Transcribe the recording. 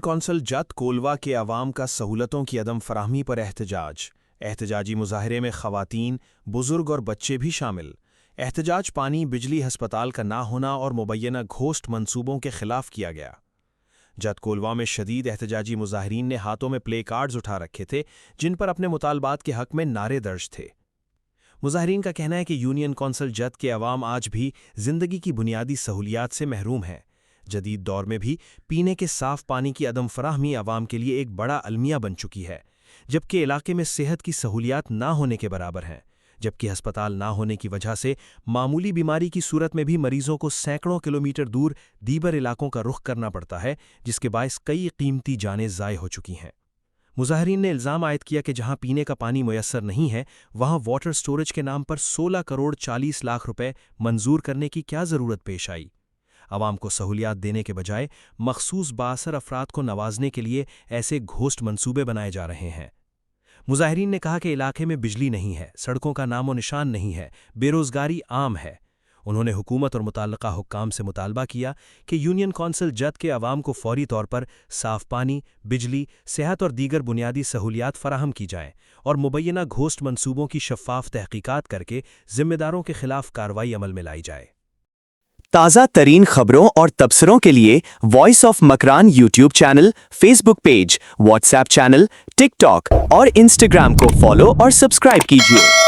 Council جت کولوا کے عوام کا سہولتوں کی عدم فراہمی پر احتجاجی مظاہرے میں خواتین، بزرگ اور بچے بھی شامل۔ احتجاج پانی، بجلی، ہسپتال کا نہ ہونا اور مبینہ گھوسٹ منصوبوں کے خلاف کیا گیا۔ جت کولوا میں شدید احتجاجی مظاہرین نے ہاتھوں میں پلے کارڈز اٹھا رکھے تھے جن پر اپنے مطالبات کے حق میں نعرے درج تھے۔ مظاہرین کا کہنا ہے کہ یونین کونسل جت کے عوام آج بھی زندگی کی بنیادی سہولیات سے محروم ہیں۔ جدید دور میں بھی پینے کے صاف پانی کی عدم فراہمی عوام کے لیے ایک بڑا المیہ بن چکی ہے، جبکہ علاقے میں صحت کی سہولیات نہ ہونے کے برابر ہیں، جبکہ ہسپتال نہ ہونے کی وجہ سے معمولی بیماری کی صورت میں بھی مریضوں کو سینکڑوں کلومیٹر دور دیگر علاقوں کا رخ کرنا پڑتا ہے، جس کے باعث کئی قیمتی جانیں ضائع ہو چکی ہیں۔ مظاہرین نے الزام عائد کیا کہ جہاں پینے کا پانی میسر نہیں ہے، وہاں واٹر سٹوریج کے نام پر 16 کروڑ 40 لاکھ روپے منظور کرنے کی کیا ضرورت پیش آئی؟ عوام کو سہولیات دینے کے بجائے مخصوص بااثر افراد کو نوازنے کے لیے ایسے گھوسٹ منصوبے بنائے جا رہے ہیں۔ مظاہرین نے کہا کہ علاقے میں بجلی نہیں ہے، سڑکوں کا نام و نشان نہیں ہے، بے روزگاری عام ہے۔ انہوں نے حکومت اور متعلقہ حکام سے مطالبہ کیا کہ یونین کونسل جت کے عوام کو فوری طور پر صاف پانی، بجلی، صحت اور دیگر بنیادی سہولیات فراہم کی جائیں اور مبینہ گھوسٹ منصوبوں کی شفاف تحقیقات کر کے ذمہ داروں کے خلاف کارروائی عمل میں لائی جائے۔ تازہ ترین خبروں اور تبصروں کے لیے voice of Makran YouTube channel, Facebook page, WhatsApp channel, TikTok اور انسٹاگرام کو فالو اور سبسکرائب کیجیے۔